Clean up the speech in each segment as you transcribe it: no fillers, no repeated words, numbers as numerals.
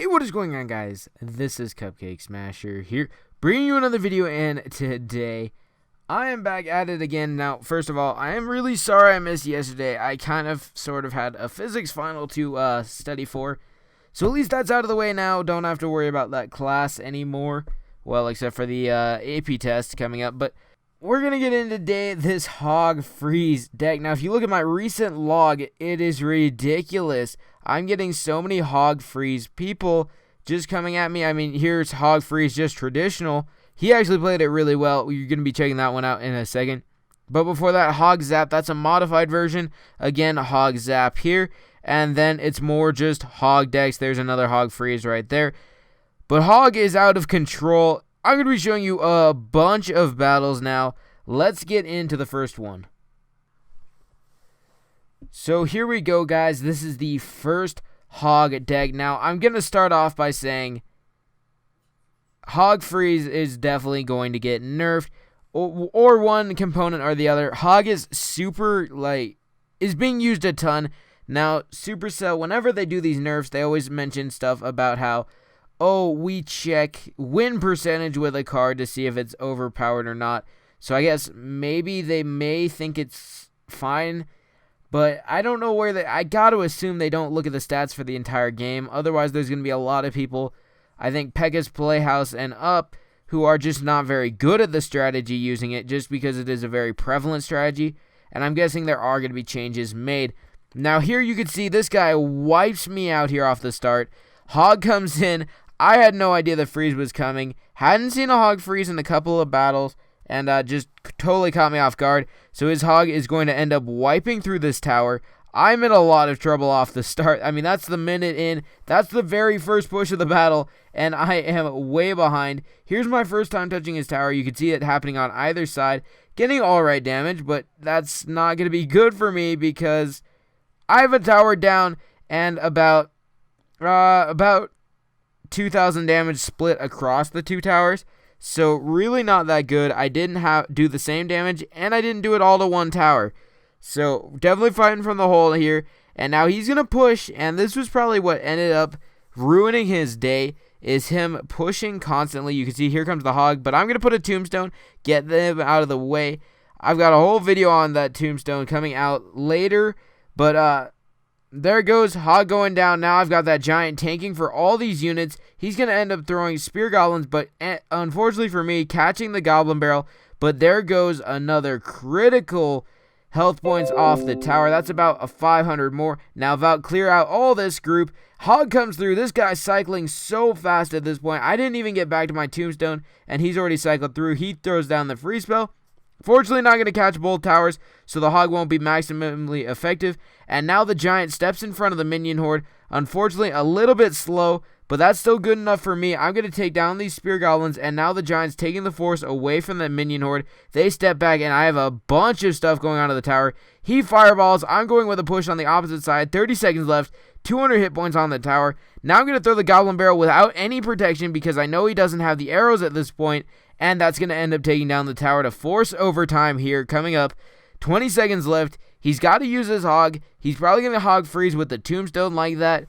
Hey, what is going on, guys? This is CupcakeSmasher here, bringing you another video, and today I am back at it again. Now, first of all, I am really sorry I missed yesterday. I sort of had a physics final to study for, so at least that's out of the way now. Don't have to worry about that class anymore, well, except for the AP test coming up, but we're going to get into today this hog freeze deck. Now, if you look at my recent log, it is ridiculous. I'm getting so many hog freeze people just coming at me. I mean, here's hog freeze just traditional. He actually played it really well. You're going to be checking that one out in a second. But before that, hog zap, that's a modified version. Again, hog zap here. And then it's more just hog decks. There's another hog freeze right there. But hog is out of control. I'm going to be showing you a bunch of battles now. Let's get into the first one. So here we go, guys. This is the first hog deck. Now, I'm going to start off by saying hog freeze is definitely going to get nerfed, or one component or the other. Hog is is being used a ton. Now, Supercell, whenever they do these nerfs, they always mention stuff about how, oh, we check win percentage with a card to see if it's overpowered or not. So I guess maybe they may think it's fine, but I don't know where I got to assume they don't look at the stats for the entire game. Otherwise, there's going to be a lot of people, I think Pekka's Playhouse and up, who are just not very good at the strategy using it just because it is a very prevalent strategy. And I'm guessing there are going to be changes made. Now, here you can see this guy wipes me out here off the start. Hog comes in. I had no idea the freeze was coming. Hadn't seen a hog freeze in a couple of battles. And just totally caught me off guard. So his hog is going to end up wiping through this tower. I'm in a lot of trouble off the start. I mean, that's the minute in. That's the very first push of the battle. And I am way behind. Here's my first time touching his tower. You can see it happening on either side. Getting alright damage, but that's not going to be good for me because I have a tower down and about 2,000 damage split across the two towers. So really not that good. I didn't do the same damage, and I didn't do it all to one tower. So definitely fighting from the hole here. And now he's going to push, and this was probably what ended up ruining his day, is him pushing constantly. You can see here comes the hog, but I'm going to put a tombstone, get them out of the way. I've got a whole video on that tombstone coming out later, but there goes hog going down. Now I've got that giant tanking for all these units. He's going to end up throwing spear goblins, but unfortunately for me, catching the goblin barrel. But there goes another critical health points off the tower. That's about a 500 more. Now about clear out all this group. Hog comes through. This guy's cycling so fast at this point. I didn't even get back to my tombstone, and he's already cycled through. He throws down the free spell. Fortunately, not going to catch both towers, so the hog won't be maximally effective. And now the giant steps in front of the minion horde. Unfortunately, a little bit slow, but that's still good enough for me. I'm going to take down these spear goblins, and now the giant's taking the force away from the minion horde. They step back, and I have a bunch of stuff going on to the tower. He fireballs. I'm going with a push on the opposite side. 30 seconds left. 200 hit points on the tower. Now I'm going to throw the goblin barrel without any protection because I know he doesn't have the arrows at this point. And that's going to end up taking down the tower to force overtime here coming up. 20 seconds left. He's got to use his hog. He's probably going to hog freeze with the tombstone like that.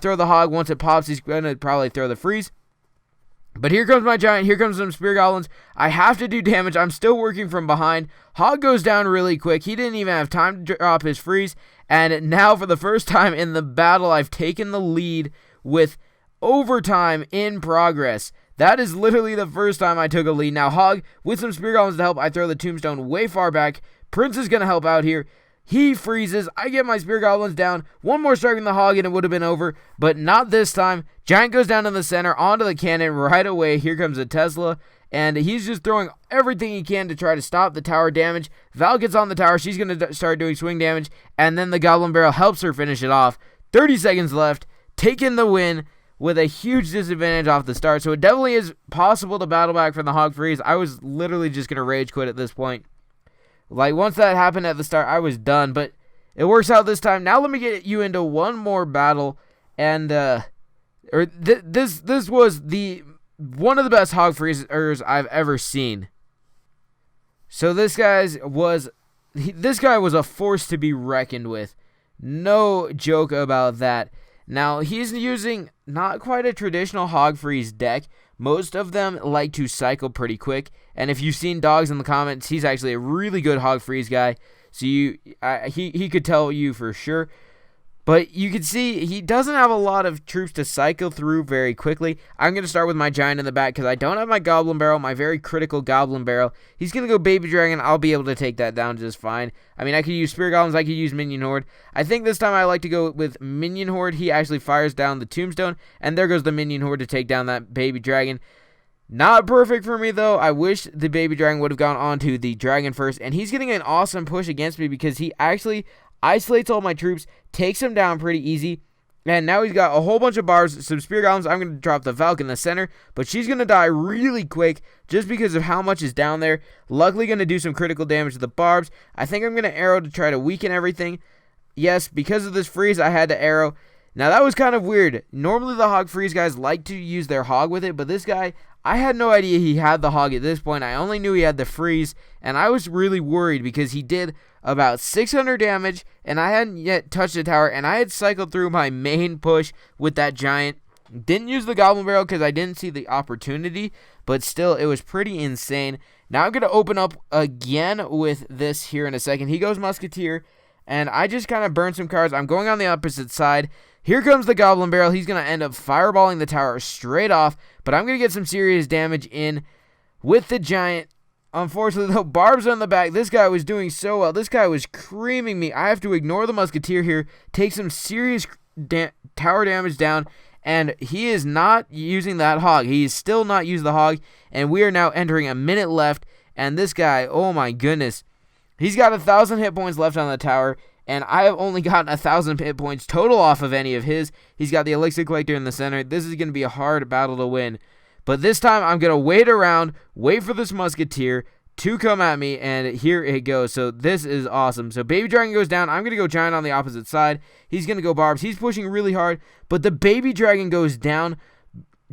Throw the hog. Once it pops, he's going to probably throw the freeze. But here comes my giant. Here comes some spear goblins. I have to do damage. I'm still working from behind. Hog goes down really quick. He didn't even have time to drop his freeze. And now for the first time in the battle, I've taken the lead with overtime in progress. That is literally the first time I took a lead. Now, hog, with some spear goblins to help, I throw the tombstone way far back. Prince is going to help out here. He freezes. I get my spear goblins down. One more strike from the hog, and it would have been over. But not this time. Giant goes down in the center, onto the cannon right away. Here comes a Tesla. And he's just throwing everything he can to try to stop the tower damage. Val gets on the tower. She's going to start doing swing damage. And then the goblin barrel helps her finish it off. 30 seconds left. Taking the win with a huge disadvantage off the start. So it definitely is possible to battle back from the hog freeze. I was literally just going to rage quit at this point. Like, once that happened at the start, I was done. But it works out this time. Now let me get you into one more battle. And, this was one of the best hog freezers I've ever seen. So this guy was a force to be reckoned with. No joke about that. Now, he's using not quite a traditional hog freeze deck. Most of them like to cycle pretty quick, and if you've seen Dogs in the comments, he's actually a really good hog freeze guy, so he could tell you for sure. But you can see he doesn't have a lot of troops to cycle through very quickly. I'm going to start with my giant in the back because I don't have my goblin barrel, my very critical goblin barrel. He's going to go baby dragon. I'll be able to take that down just fine. I mean, I could use spear goblins. I could use minion horde. I think this time I like to go with minion horde. He actually fires down the tombstone, and there goes the minion horde to take down that baby dragon. Not perfect for me, though. I wish the baby dragon would have gone on to the dragon first, and he's getting an awesome push against me because he actually isolates all my troops, takes him down pretty easy, and now he's got a whole bunch of barbs, some spear goblins. I'm going to drop the Valk in the center, but she's going to die really quick just because of how much is down there. Luckily going to do some critical damage to the barbs. I think I'm going to arrow to try to weaken everything. Yes, because of this freeze, I had to arrow. Now, that was kind of weird. Normally, the hog freeze guys like to use their hog with it, but this guy, I had no idea he had the hog at this point. I only knew he had the freeze, and I was really worried because he did about 600 damage, and I hadn't yet touched the tower, and I had cycled through my main push with that giant. Didn't use the goblin barrel because I didn't see the opportunity, but still, it was pretty insane. Now I'm going to open up again with this here in a second. He goes musketeer, and I just kind of burned some cards. I'm going on the opposite side. Here comes the goblin barrel. He's going to end up fireballing the tower straight off, but I'm going to get some serious damage in with the giant. Unfortunately, though, barbs on the back. This guy was doing so well. This guy was creaming me. I have to ignore the musketeer here, take some serious tower damage down, and he is not using that hog. He is still not using the hog, and we are now entering a minute left, and this guy, oh my goodness, he's got 1,000 hit points left on the tower, and I have only gotten 1,000 hit points total off of any of his. He's got the elixir collector in the center. This is going to be a hard battle to win. But this time, I'm going to wait around, wait for this musketeer to come at me, and here it goes. So this is awesome. So baby dragon goes down. I'm going to go giant on the opposite side. He's going to go barbs. He's pushing really hard, but the baby dragon goes down.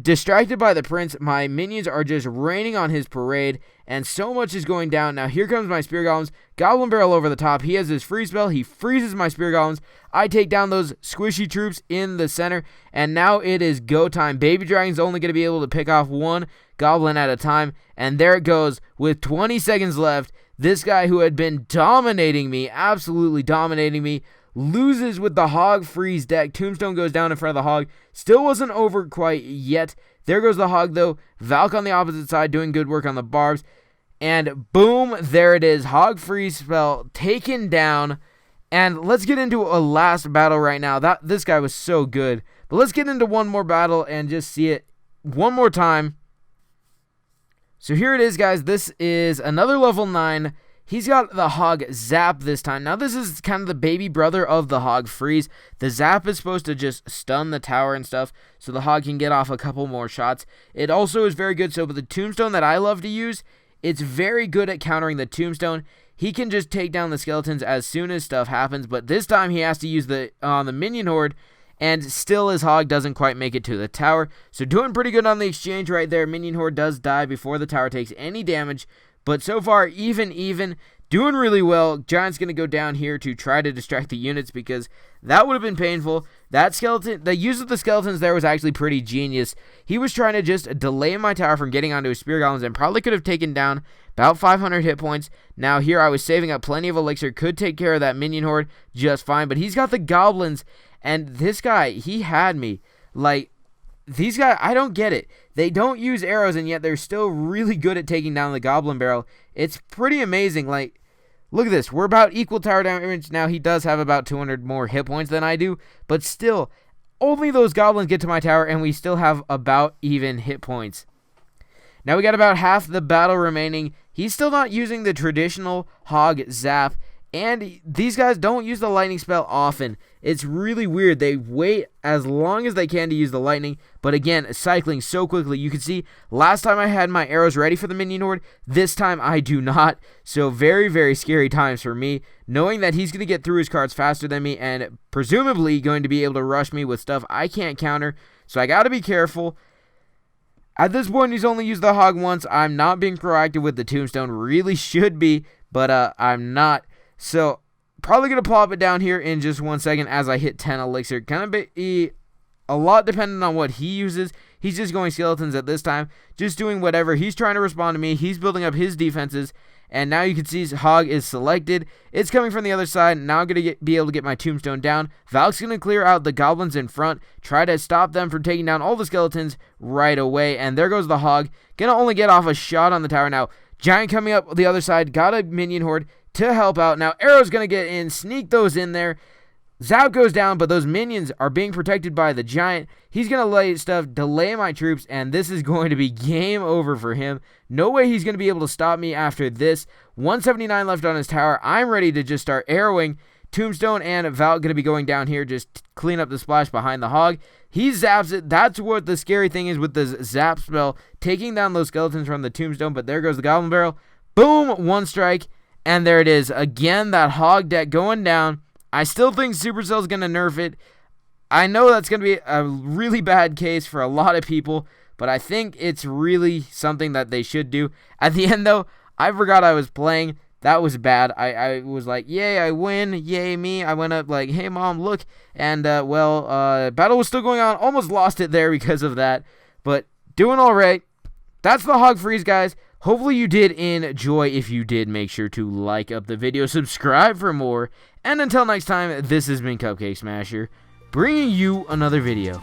Distracted by the prince, my minions are just raining on his parade, and so much is going down. Now here comes my spear goblins. Goblin barrel over the top. He has his freeze spell. He freezes my spear goblins. I take down those squishy troops in the center, and now it is go time. Baby dragon's only going to be able to pick off one goblin at a time, and there it goes with 20 seconds left. This guy who had been dominating me, absolutely dominating me, loses with the hog freeze deck. Tombstone goes down in front of the hog. Still wasn't over quite yet. There goes the hog, though. Valk on the opposite side doing good work on the barbs. And boom, there it is. Hog freeze spell taken down. And let's get into a last battle right now. This guy was so good. But let's get into one more battle and just see it one more time. So here it is, guys. This is another level 9. He's got the hog zap this time. Now this is kind of the baby brother of the hog freeze. The zap is supposed to just stun the tower and stuff, so the hog can get off a couple more shots. It also is very good. So with the tombstone that I love to use, it's very good at countering the tombstone. He can just take down the skeletons as soon as stuff happens, but this time he has to use the minion horde, and still his hog doesn't quite make it to the tower. So doing pretty good on the exchange right there. Minion horde does die before the tower takes any damage. But so far, even, doing really well. Giant's going to go down here to try to distract the units because that would have been painful. That skeleton, the use of the skeletons there was actually pretty genius. He was trying to just delay my tower from getting onto his spear goblins and probably could have taken down about 500 hit points. Now here I was saving up plenty of elixir, could take care of that minion horde just fine. But he's got the goblins, and this guy, he had me. Like, these guys, I don't get it. They don't use arrows, and yet they're still really good at taking down the goblin barrel. It's pretty amazing. Like, look at this. We're about equal tower damage. Now, he does have about 200 more hit points than I do, but still, only those goblins get to my tower, and we still have about even hit points. Now, we got about half the battle remaining. He's still not using the traditional hog zap, and these guys don't use the lightning spell often. It's really weird. They wait as long as they can to use the lightning, but again, cycling so quickly. You can see last time I had my arrows ready for the minion horde. This time I do not. So very, very scary times for me, knowing that he's going to get through his cards faster than me and presumably going to be able to rush me with stuff I can't counter. So I got to be careful. At this point, he's only used the hog once. I'm not being proactive with the tombstone. Really should be, but I'm not. So, probably going to plop it down here in just 1 second as I hit 10 elixir. Gonna be a lot dependent on what he uses. He's just going skeletons at this time, just doing whatever. He's trying to respond to me. He's building up his defenses. And now you can see Hog is selected. It's coming from the other side. Now I'm going to be able to get my tombstone down. Valk's going to clear out the goblins in front. Try to stop them from taking down all the skeletons right away. And there goes the Hog. Going to only get off a shot on the tower now. Giant coming up the other side. Got a minion horde to help out. Now Arrow's going to get in. Sneak those in there. Zap goes down, but those minions are being protected by the Giant. He's going to lay stuff, delay my troops, and this is going to be game over for him. No way he's going to be able to stop me after this. 179 left on his tower. I'm ready to just start arrowing. Tombstone and Val going to be going down here, just clean up the splash behind the Hog. He zaps it. That's what the scary thing is with the zap spell, taking down those skeletons from the Tombstone, but there goes the Goblin Barrel. Boom, one strike, and there it is. Again, that Hog deck going down. I still think Supercell's going to nerf it. I know that's going to be a really bad case for a lot of people, but I think it's really something that they should do. At the end, though, I forgot I was playing. That was bad. I was like, yay, I win. Yay, me. I went up like, hey, Mom, look. And, battle was still going on. Almost lost it there because of that. But doing all right. That's the Hog Freeze, guys. Hopefully you did enjoy. If you did, make sure to like up the video, subscribe for more, and until next time, this has been CupcakeSmasher, bringing you another video.